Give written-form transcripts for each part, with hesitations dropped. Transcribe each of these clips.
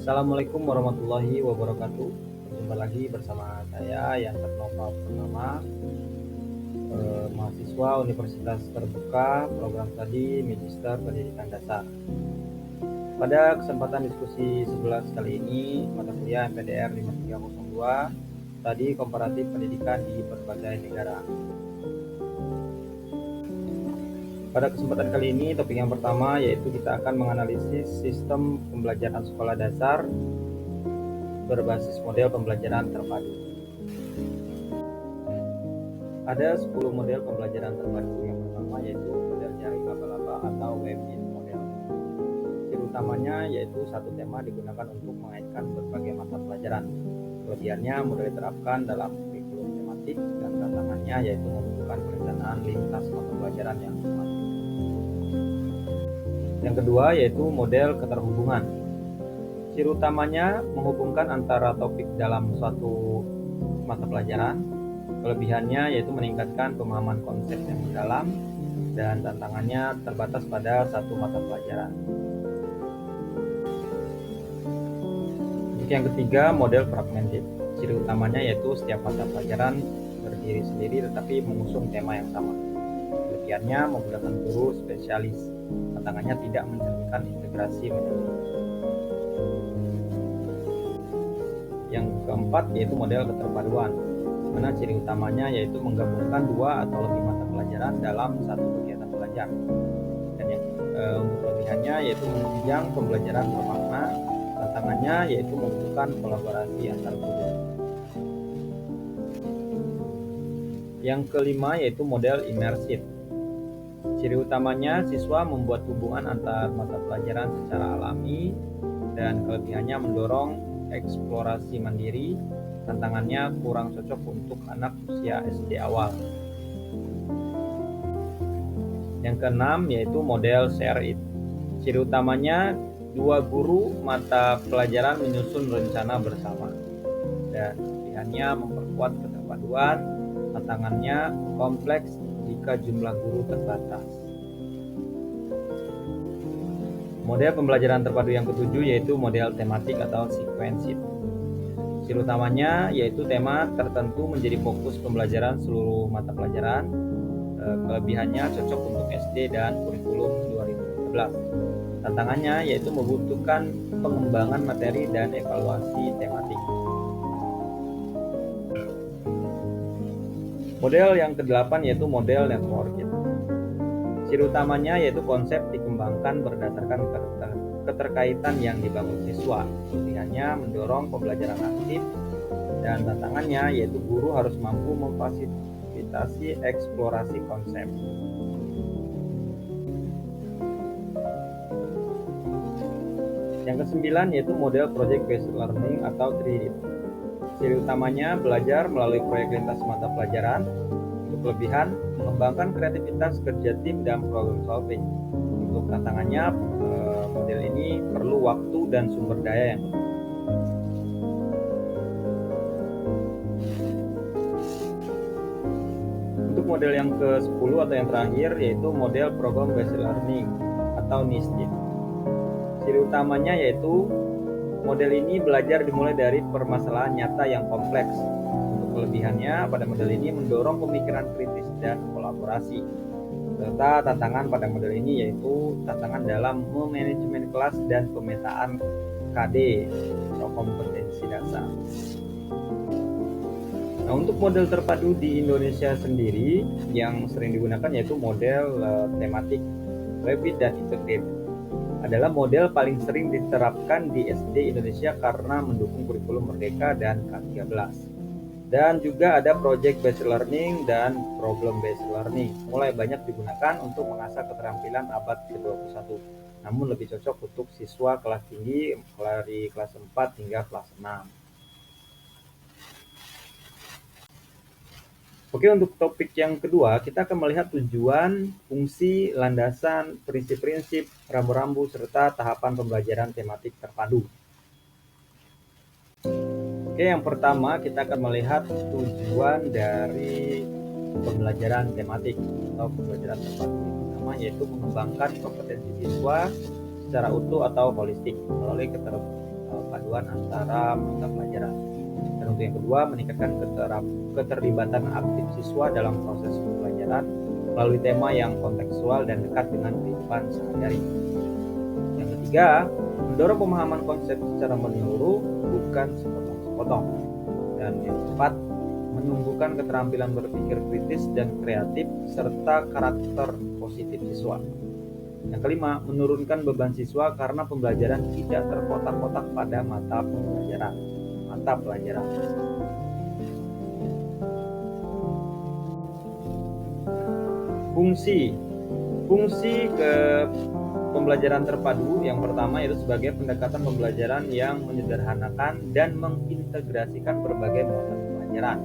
Assalamualaikum warahmatullahi wabarakatuh. Berjumpa lagi bersama saya yang Nova Purnama, mahasiswa Universitas Terbuka, program studi Magister Pendidikan Dasar. Pada kesempatan diskusi 11 kali ini, mata kuliah MPDR 5302, Studi Komparatif Pendidikan di Berbagai Negara. Pada kesempatan kali ini, topik yang pertama yaitu kita akan menganalisis sistem pembelajaran sekolah dasar berbasis model pembelajaran terpadu. Ada 10 model pembelajaran terpadu. Yang pertama yaitu model jaring laba-laba atau web-based model. Ciri utamanya yaitu satu tema digunakan untuk mengaitkan berbagai mata pelajaran. Kelebihannya mudah diterapkan dalam kurikulum tematik dan tantangannya yaitu membutuhkan perencanaan lintas mata pelajaran yang sistematis. Yang kedua yaitu model keterhubungan. Ciri utamanya menghubungkan antara topik dalam suatu mata pelajaran. Kelebihannya yaitu meningkatkan pemahaman konsep yang mendalam dan tantangannya terbatas pada satu mata pelajaran. Untuk yang ketiga, model fragmented. Ciri utamanya yaitu setiap mata pelajaran berdiri sendiri tetapi mengusung tema yang sama. Kelebihannya memudahkan guru spesialis. Tantangannya tidak mencerminkan integrasi menyeluruh. Yang keempat yaitu model keterpaduan, mana ciri utamanya yaitu menggabungkan dua atau lebih mata pelajaran dalam satu kegiatan belajar. Dan yang untuk kelebihannya yaitu menunjang pembelajaran bermakna, tantangannya yaitu membutuhkan kolaborasi antar guru. Yang kelima yaitu model imersif. Ciri utamanya siswa membuat hubungan antar mata pelajaran secara alami dan kelebihannya mendorong eksplorasi mandiri, tantangannya kurang cocok untuk anak usia SD awal. Yang keenam yaitu model share it. Ciri utamanya dua guru mata pelajaran menyusun rencana bersama dan kelebihannya memperkuat keterpaduan, tantangannya kompleks jika jumlah guru terbatas. Model pembelajaran terpadu yang ketujuh yaitu model tematik atau sequenced. Ciri utamanya yaitu tema tertentu menjadi fokus pembelajaran seluruh mata pelajaran. Kelebihannya cocok untuk SD dan kurikulum 2013. Tantangannya yaitu membutuhkan pengembangan materi dan evaluasi tematik. Model yang ke-8 yaitu model networked. Ciri utamanya yaitu konsep dikembangkan berdasarkan keterkaitan yang dibangun siswa. Kelebihannya mendorong pembelajaran aktif dan tantangannya yaitu guru harus mampu memfasilitasi eksplorasi konsep. Yang ke-9 yaitu model project based learning atau 3D. Ciri utamanya belajar melalui proyek lintas mata pelajaran. Untuk kelebihan, mengembangkan kreativitas kerja tim dan problem solving. Untuk tantangannya, model ini perlu waktu dan sumber daya yang lebih. Untuk model yang ke-10 atau yang terakhir yaitu model program based learning atau NIST. Ciri utamanya yaitu model ini belajar dimulai dari permasalahan nyata yang kompleks. Untuk kelebihannya, pada model ini mendorong pemikiran kritis dan kolaborasi. Serta tantangan pada model ini yaitu tantangan dalam memanajemen kelas dan pemetaan KD atau kompetensi dasar. Nah, untuk model terpadu di Indonesia sendiri yang sering digunakan yaitu model tematik, rapid dan integrated. Adalah model paling sering diterapkan di SD Indonesia karena mendukung kurikulum Merdeka dan K13. Dan juga ada project based learning dan problem based learning. Mulai banyak digunakan untuk mengasah keterampilan abad ke-21. Namun lebih cocok untuk siswa kelas tinggi dari kelas 4 hingga kelas 6. Oke, untuk topik yang kedua, kita akan melihat tujuan, fungsi, landasan, prinsip-prinsip, rambu-rambu, serta tahapan pembelajaran tematik terpadu. Oke, yang pertama kita akan melihat tujuan dari pembelajaran tematik atau pembelajaran terpadu. Pertama yaitu mengembangkan kompetensi siswa secara utuh atau holistik melalui paduan antara mata pelajaran. Dan untuk yang kedua, meningkatkan keterlibatan aktif siswa dalam proses pembelajaran melalui tema yang kontekstual dan dekat dengan kehidupan sehari-hari. Yang ketiga, mendorong pemahaman konsep secara menyeluruh, bukan sepotong-sepotong. Dan yang keempat, menumbuhkan keterampilan berpikir kritis dan kreatif serta karakter positif siswa. Yang kelima, menurunkan beban siswa karena pembelajaran tidak terkotak-kotak pada mata pelajaran. Fungsi ke pembelajaran terpadu yang pertama yaitu sebagai pendekatan pembelajaran yang menyederhanakan dan mengintegrasikan berbagai muatan pelajaran.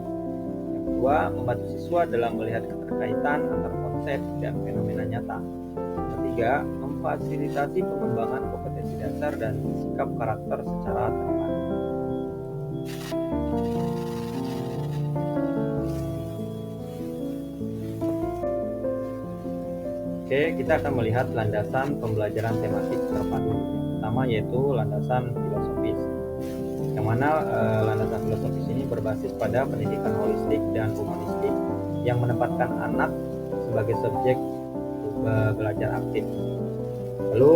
Yang kedua, membantu siswa dalam melihat keterkaitan antar konsep dan fenomena nyata. Yang ketiga, memfasilitasi pengembangan kompetensi dasar dan sikap karakter secara terpadu. Oke, kita akan melihat landasan pembelajaran tematik terpadu. Yang pertama yaitu landasan filosofis, yang mana landasan filosofis ini berbasis pada pendidikan holistik dan humanistik yang menempatkan anak sebagai subjek belajar aktif. Lalu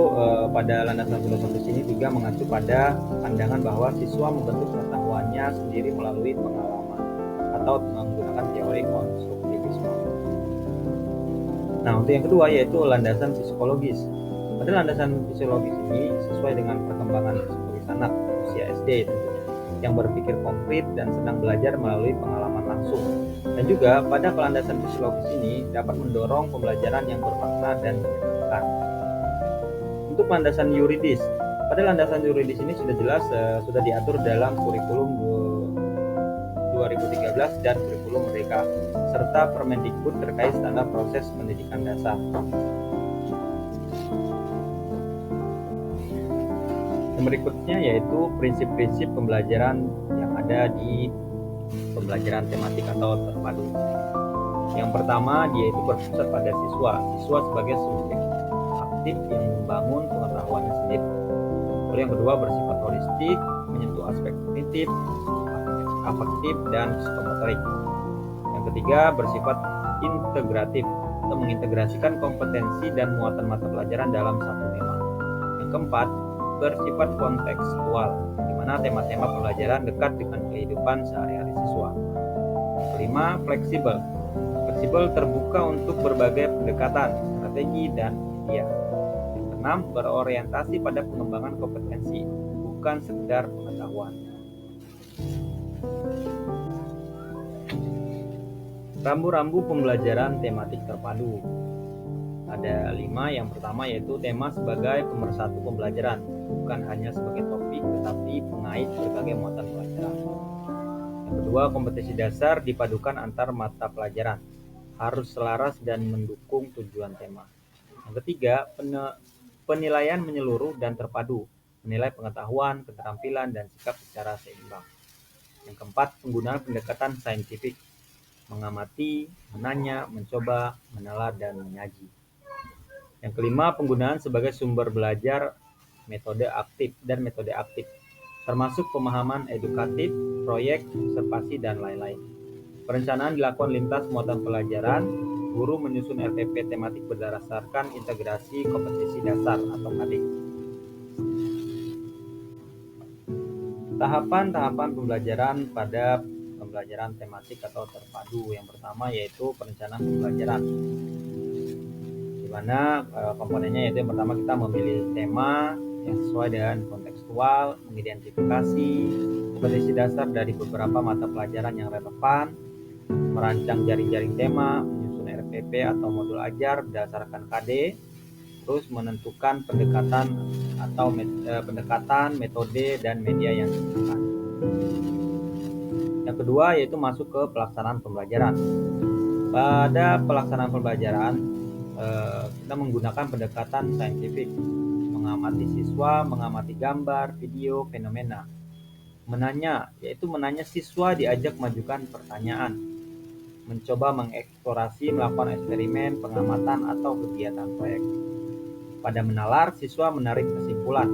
pada landasan filosofis ini juga mengacu pada pandangan bahwa siswa membentuk pengetahuannya sendiri melalui pengalaman atau menggunakan teori konstruktivisme. Nah, untuk yang kedua yaitu landasan psikologis. Pada landasan psikologis ini sesuai dengan perkembangan psikologis anak usia SD tentunya, yang berpikir konkret dan sedang belajar melalui pengalaman langsung. Dan juga pada landasan psikologis ini dapat mendorong pembelajaran yang bermakna dan menyenangkan. Untuk landasan yuridis, pada landasan yuridis ini sudah jelas sudah diatur dalam kurikulum 2013 dan kurikulum Merdeka serta Permendikbud terkait standar proses pendidikan dasar. Yang berikutnya yaitu prinsip-prinsip pembelajaran yang ada di pembelajaran tematik atau terpadu. Yang pertama yaitu berpusat pada siswa sebagai subjek aktif yang membangun pengetahuannya sendiri. Lalu yang kedua bersifat holistik, menyentuh aspek kognitif, afektif dan psikomotorik. Yang ketiga bersifat integratif atau mengintegrasikan kompetensi dan muatan mata pelajaran dalam satu tema. Yang keempat bersifat kontekstual, di mana tema-tema pembelajaran dekat dengan kehidupan sehari-hari siswa. Yang kelima fleksibel terbuka untuk berbagai pendekatan, strategi dan media. Yang keenam berorientasi pada pengembangan kompetensi, bukan sekedar pengetahuan. Rambu-rambu pembelajaran tematik terpadu. Ada 5. Yang pertama yaitu tema sebagai pemersatu pembelajaran, bukan hanya sebagai topik tetapi pengait berbagai muatan pelajaran. Yang kedua, kompetensi dasar dipadukan antar mata pelajaran, harus selaras dan mendukung tujuan tema. Yang ketiga, penilaian menyeluruh dan terpadu, menilai pengetahuan, keterampilan, dan sikap secara seimbang. Yang keempat, penggunaan pendekatan saintifik, mengamati, menanya, mencoba, menalar, dan menyaji. Yang kelima, penggunaan sebagai sumber belajar metode aktif, termasuk pemahaman edukatif, proyek, observasi, dan lain-lain. Perencanaan dilakukan lintas muatan pelajaran, guru menyusun RPP tematik berdasarkan integrasi kompetensi dasar atau KD. Tahapan-tahapan pembelajaran pada pembelajaran tematik atau terpadu. Yang pertama yaitu perencanaan pembelajaran, di mana komponennya yaitu yang pertama kita memilih tema yang sesuai dengan kontekstual, mengidentifikasi kompetensi dasar dari beberapa mata pelajaran yang relevan, merancang jaring-jaring tema, menyusun RPP atau modul ajar berdasarkan KD, terus menentukan pendekatan, metode, dan media yang digunakan. Yang kedua yaitu masuk ke pelaksanaan pembelajaran. Pada pelaksanaan pembelajaran kita menggunakan pendekatan saintifik, mengamati siswa, mengamati gambar, video, fenomena. Menanya, yaitu menanya siswa diajak mengajukan pertanyaan, mencoba mengeksplorasi, melakukan eksperimen, pengamatan, atau kegiatan proyek. Pada menalar, siswa menarik kesimpulan,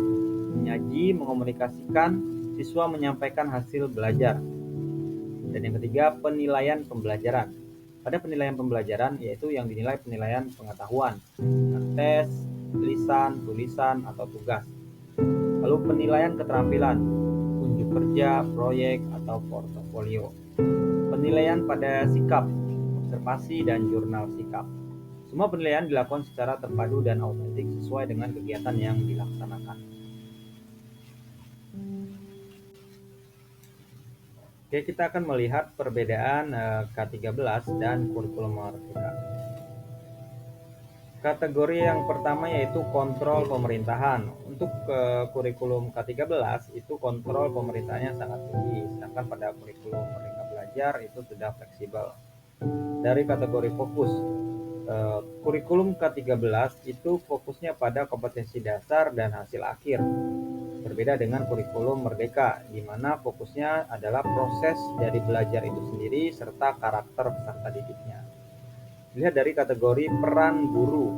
menyaji, mengomunikasikan, siswa menyampaikan hasil belajar. Dan yang ketiga, penilaian pembelajaran. Pada penilaian pembelajaran, yaitu yang dinilai penilaian pengetahuan, tes, tulisan, atau tugas. Lalu penilaian keterampilan, unjuk kerja, proyek, atau portofolio. Penilaian pada sikap, observasi, dan jurnal sikap. Semua penilaian dilakukan secara terpadu dan autentik sesuai dengan kegiatan yang dilaksanakan. Oke, kita akan melihat perbedaan K13 dan kurikulum merdeka. Kategori yang pertama yaitu kontrol pemerintahan. Untuk kurikulum K13 itu kontrol pemerintahnya sangat tinggi, sedangkan pada kurikulum Merdeka Belajar itu sudah fleksibel. Dari kategori fokus, kurikulum K13 itu fokusnya pada kompetensi dasar dan hasil akhir. Berbeda dengan kurikulum Merdeka, di mana fokusnya adalah proses dari belajar itu sendiri serta karakter peserta didiknya. Dilihat dari kategori peran guru.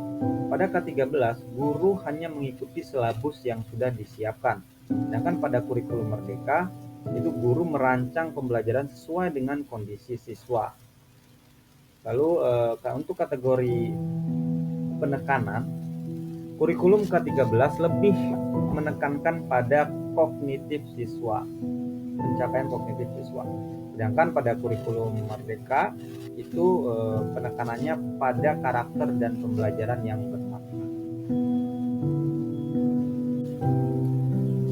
Pada K13, guru hanya mengikuti silabus yang sudah disiapkan. Sedangkan pada kurikulum Merdeka, itu guru merancang pembelajaran sesuai dengan kondisi siswa. Lalu untuk kategori penekanan, kurikulum K13 lebih menekankan pada kognitif siswa, pencapaian kognitif siswa. Sedangkan pada kurikulum Merdeka itu penekanannya pada karakter dan pembelajaran yang bermakna.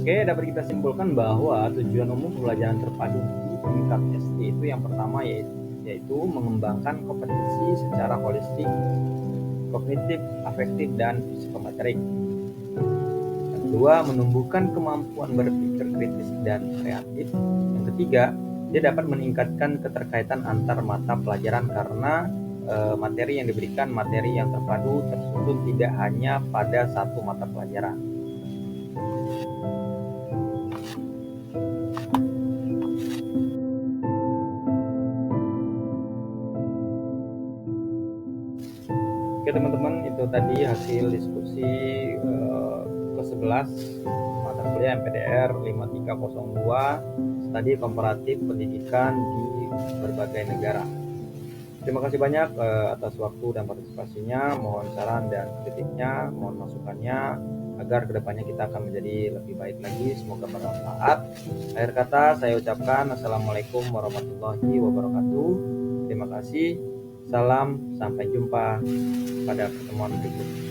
Oke, dapat kita simpulkan bahwa tujuan umum pembelajaran terpadu di tingkat SD itu yang pertama yaitu mengembangkan kompetensi secara holistik, kognitif, afektif, dan psikometrik. Yang kedua, menumbuhkan kemampuan berpikir kritis dan kreatif. Yang ketiga, dia dapat meningkatkan keterkaitan antar mata pelajaran karena materi yang diberikan materi yang terpadu tersusun tidak hanya pada satu mata pelajaran. Oke teman-teman, itu tadi hasil diskusi ke-11 mata kuliah MPDR 5302 Studi Komparatif Pendidikan di Berbagai Negara. Terima kasih banyak atas waktu dan partisipasinya. Mohon saran dan kritiknya, mohon masukannya agar kedepannya kita akan menjadi lebih baik lagi. Semoga bermanfaat. Akhir kata saya ucapkan Assalamualaikum warahmatullahi wabarakatuh. Terima kasih. Salam, sampai jumpa pada pertemuan berikutnya.